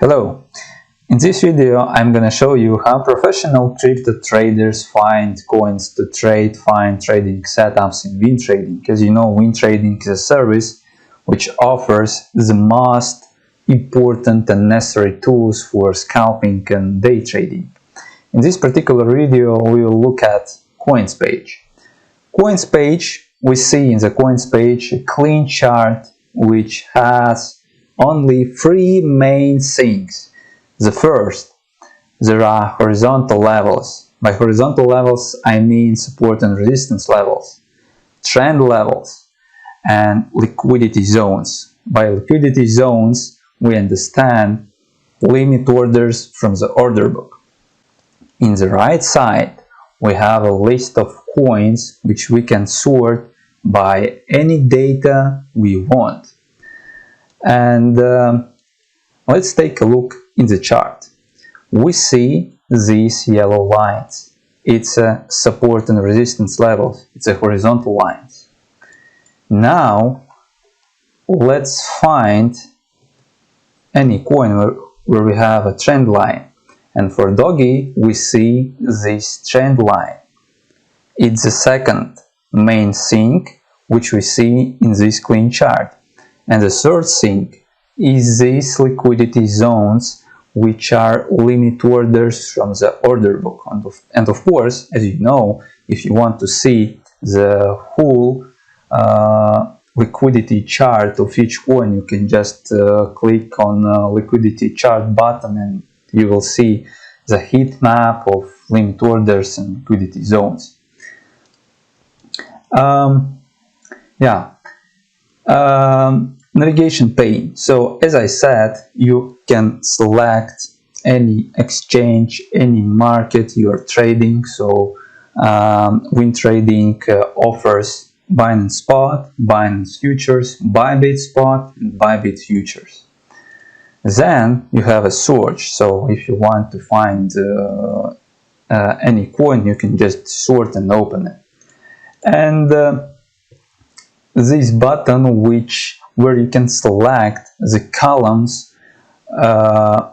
Hello! In this video I'm gonna show you how professional crypto traders find coins to trade, find trading setups in Wintrading. As you know, Wintrading is a service which offers the most important and necessary tools for scalping and day trading. In this particular video we will look at coins page. Coins page, we see in the coins page a clean chart which has only three main things. The first, there are horizontal levels. By horizontal levels I mean support and resistance levels, trend levels, and liquidity zones. By liquidity zones we understand limit orders from the order book. In the right side we have a list of coins which we can sort by any data we want. And let's take a look in the chart. We see these yellow lines. It's a support and resistance levels. It's a horizontal lines. Now let's find any coin where we have a trend line. And for Doggy we see this trend line. It's the second main thing which we see in this clean chart. And the third thing is these liquidity zones which are limit orders from the order book. And of course, as you know, if you want to see the whole liquidity chart of each coin, you can just click on liquidity chart button and you will see the heat map of limit orders and liquidity zones. Navigation pane. So as I said, you can select any exchange, any market you are trading. So Wintrading offers Binance Spot, Binance Futures, Bybit Spot, and Bybit Futures. Then you have a search. So if you want to find any coin, you can just sort and open it. And this button where you can select the columns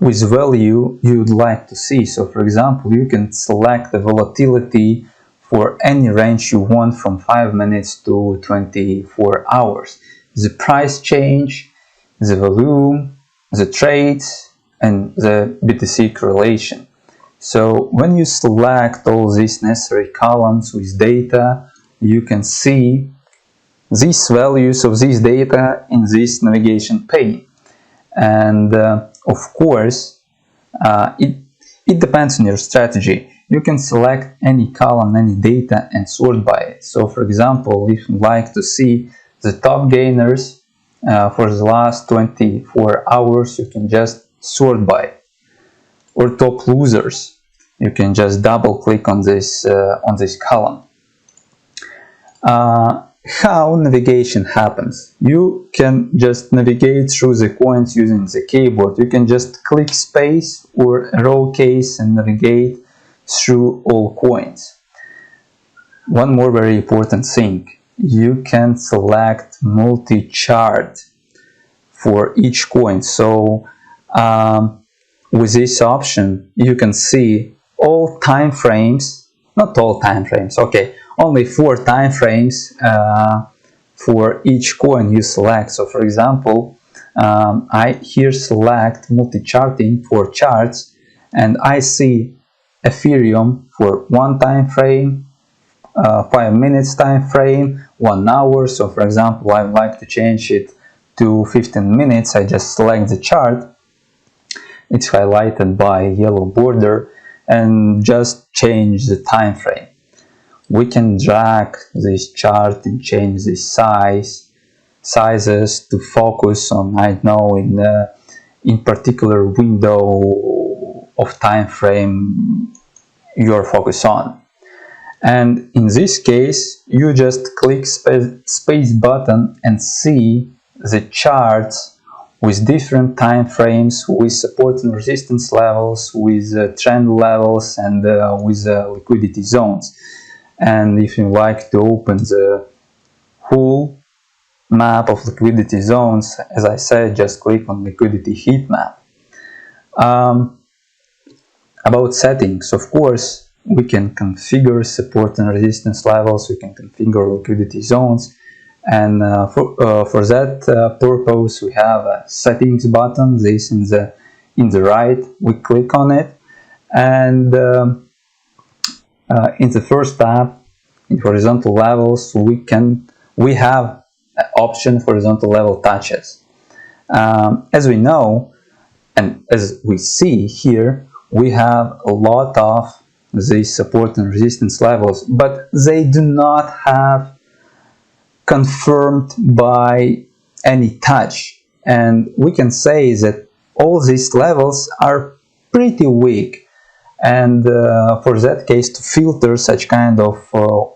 with value you would like to see. So for example, you can select the volatility for any range you want from 5 minutes to 24 hours. The price change, the volume, the trades, and the BTC correlation. So when you select all these necessary columns with data, you can see these values of this data in this navigation pane. And of course, it depends on your strategy. You can select any column, any data, and sort by it. So for example, if you like to see the top gainers for the last 24 hours, you can just sort by it. Or top losers, you can just double click on this column. How navigation happens? You can just navigate through the coins using the keyboard. You can just click space or arrow keys and navigate through all coins. One more very important thing, you can select multi-chart for each coin. So with this option you can see all time frames, not all time frames, okay, only 4 time frames for each coin you select. So for example, I here select multi-charting for charts, and I see Ethereum for 1 time frame, 5 minutes time frame, 1 hour. So for example, I would like to change it to 15 minutes. I just select the chart. It's highlighted by yellow border, and just change the time frame. We can drag this chart and change the sizes to focus on, I know, in particular window of time frame you're focused on. And in this case, you just click space button and see the charts with different time frames, with support and resistance levels, with trend levels, and with liquidity zones. And if you like to open the whole map of liquidity zones, as I said, just click on liquidity heat map. Um, about settings, of course, we can configure support and resistance levels, we can configure liquidity zones, and for that purpose we have a settings button. This in the right, we click on it, and in the first tab in horizontal levels we have an option horizontal level touches. As we know, and as we see here, we have a lot of these support and resistance levels, but they do not have confirmed by any touch. And we can say that all these levels are pretty weak. And for that case, to filter such kind of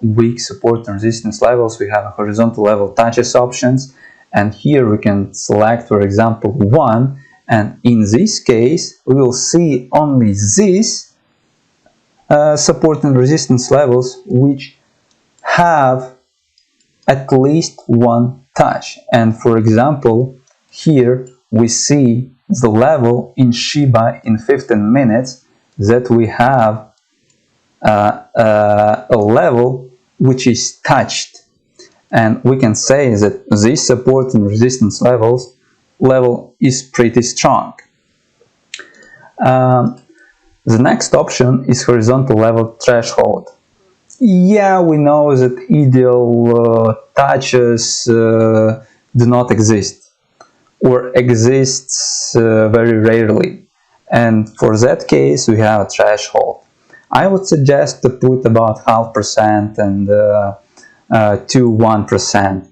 weak support and resistance levels, we have a horizontal level touches options. And here we can select, for example, 1. And in this case, we will see only these support and resistance levels which have at least one touch. And for example, here we see the level in Shiba in 15 minutes that we have a level which is touched. And we can say that this support and resistance level is pretty strong. The next option is horizontal level threshold. Yeah, we know that ideal touches do not exist, or exists very rarely, and for that case we have a threshold. I would suggest to put about 0.5% and to 1%.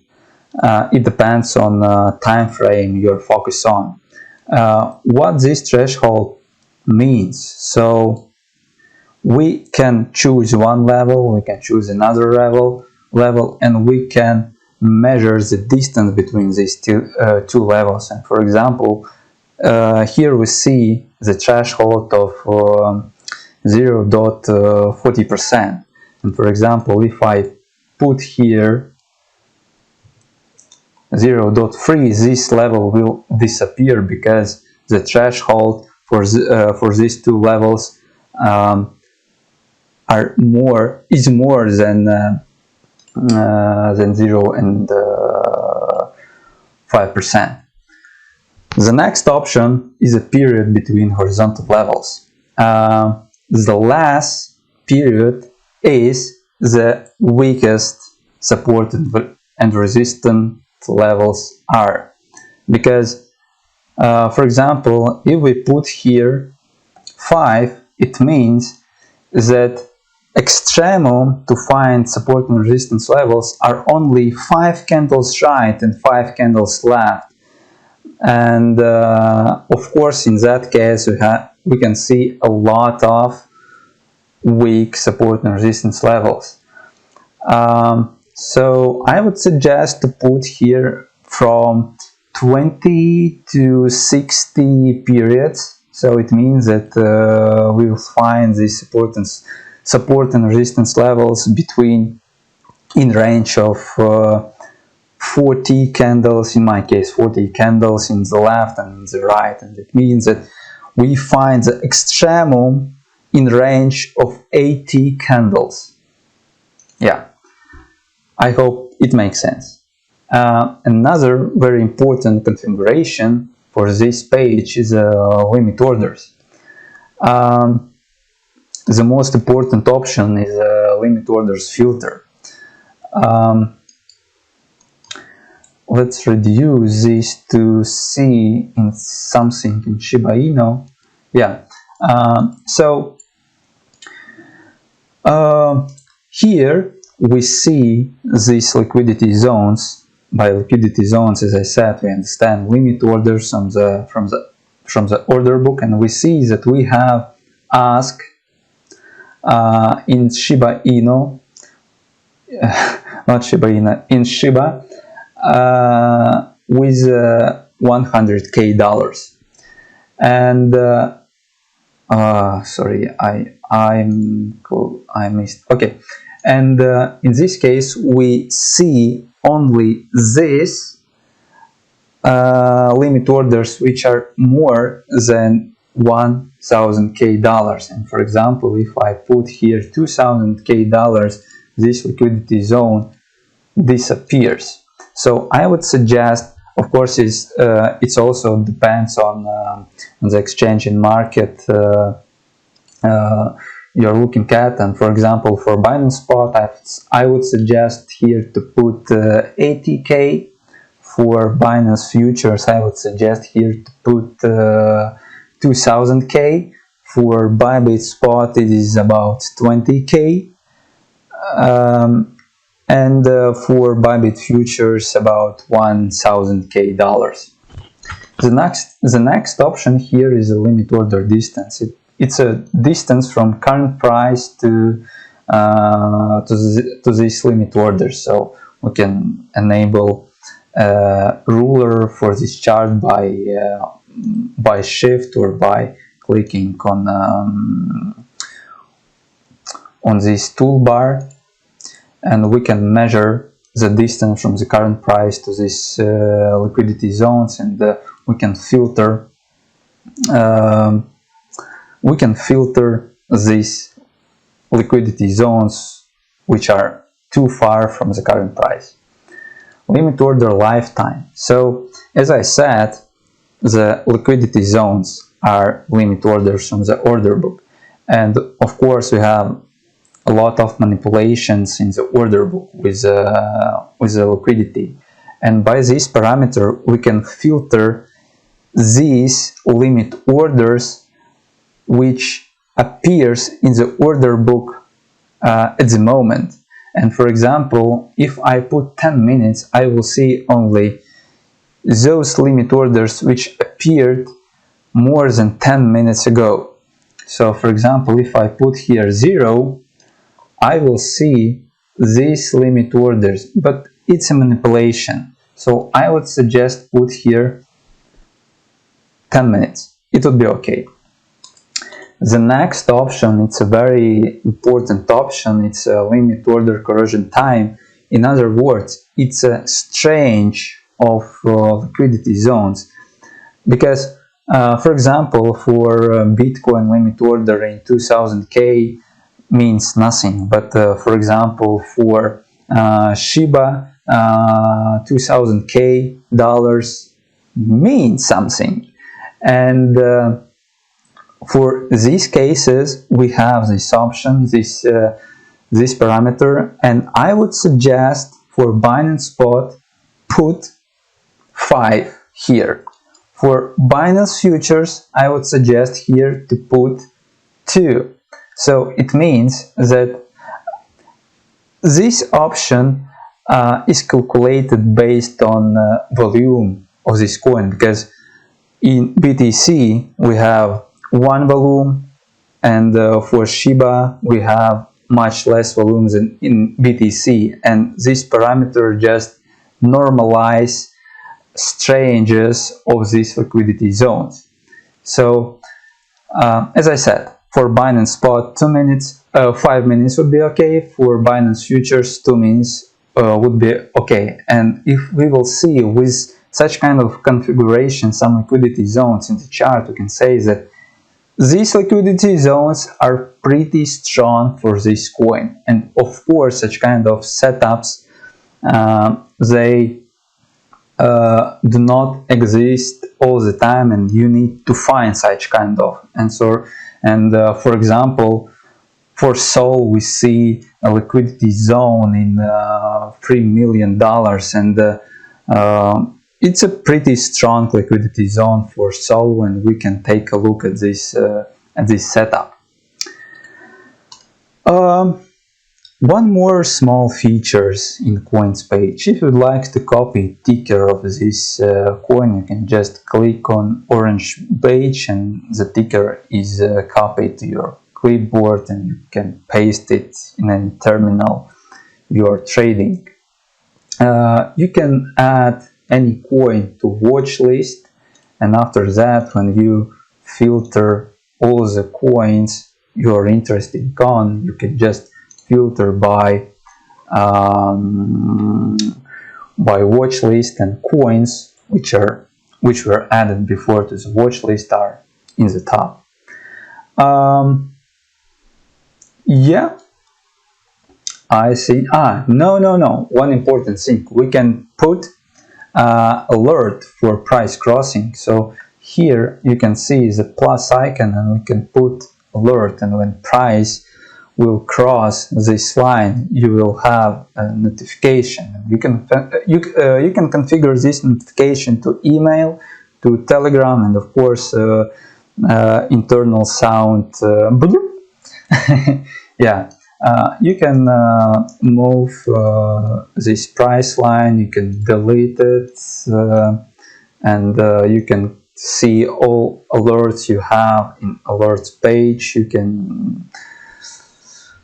It depends on time frame you're focused on. What this threshold means, so we can choose one level, we can choose another level, and we can measure the distance between these two levels. And for example, here we see the threshold of 0.40%. And for example, if I put here 0.3, this level will disappear because the threshold for these two levels is more than 0 and 5%. The next option is a period between horizontal levels. The last period is the weakest support and resistance levels are, because for example, if we put here 5, it means that extremum to find support and resistance levels are only 5 candles right and 5 candles left. And of course, in that case, we can see a lot of weak support and resistance levels. So I would suggest to put here from 20 to 60 periods. So it means that we will find these support and resistance levels in range of 40 candles, in my case 40 candles in the left and in the right, and it means that we find the extremum in range of 80 candles. Yeah, I hope it makes sense. Another very important configuration for this page is limit orders. The most important option is limit orders filter. Let's reduce this to see in something in Shiba Inu. Yeah. So here we see these liquidity zones. By liquidity zones, as I said, we understand limit orders from the order book, and we see that we have ask in Shiba Inu, not Shiba Inu, in Shiba with $100K. And sorry, I missed. Okay, and in this case we see only this limit orders which are more than 1000k dollars. And for example, if I put here 2000k dollars, this liquidity zone disappears. So I would suggest, of course, it's also depends on the exchange and market you're looking at. And for example, for Binance Spot, I would suggest here to put 80k. For Binance Futures, I would suggest here to put 2000k. For Bybit Spot, it is about 20k. And for Bybit Futures, about 1000k dollars. The next option here is a limit order distance. It's a distance from current price to this limit order. So we can enable ruler for this chart by shift or by clicking on this toolbar, and we can measure the distance from the current price to this liquidity zones, and we can filter these liquidity zones which are too far from the current price. Limit order lifetime. So as I said, the liquidity zones are limit orders from the order book, and of course we have a lot of manipulations in the order book with the liquidity, and by this parameter we can filter these limit orders which appears in the order book at the moment. And for example, if I put 10 minutes, I will see only those limit orders which appeared more than 10 minutes ago. So for example, if I put here 0, I will see these limit orders, but it's a manipulation. So I would suggest put here 10 minutes. It would be okay. The next option, it's a very important option, it's a limit order correction time. In other words, it's a strange of liquidity zones, because for example, for Bitcoin limit order in 2000k means nothing, but for example for Shiba 2000k dollars means something. And for these cases we have this option, this parameter, and I would suggest for Binance Spot put 5 here. For Binance Futures I would suggest here to put 2. So it means that this option is calculated based on volume of this coin, because in BTC we have one volume, and for Shiba we have much less volumes than in BTC, and this parameter just normalize stranges of these liquidity zones. So as I said, for Binance Spot 5 minutes would be okay. For Binance Futures 2 minutes would be okay. And if we will see with such kind of configuration some liquidity zones in the chart, we can say that these liquidity zones are pretty strong for this coin. And of course, such kind of setups, they do not exist all the time, and you need to find such kind of. And for example, for Sol we see a liquidity zone in $3 million, and it's a pretty strong liquidity zone for Sol, and we can take a look at this setup. One more small features in coins page. If you'd like to copy ticker of this coin, you can just click on orange page and the ticker is copied to your clipboard, and you can paste it in any terminal you are trading. You can add any coin to watch list, and after that, when you filter all the coins you are interested in, you can just filter by watch list, and coins which were added before to the watch list are in the top. Yeah, I see. No. One important thing, we can put alert for price crossing. So here you can see the plus icon, and we can put alert, and when price will cross this line, you will have a notification. You can configure this notification to email, to Telegram, and of course internal sound. Yeah. You can move this price line, you can delete it, and you can see all alerts you have in alerts page. You can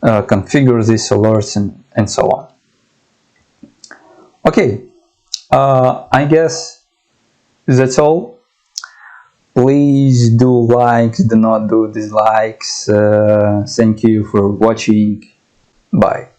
configure these alerts and so on. Okay, I guess that's all. Please do likes, do not do dislikes. Thank you for watching. Bye.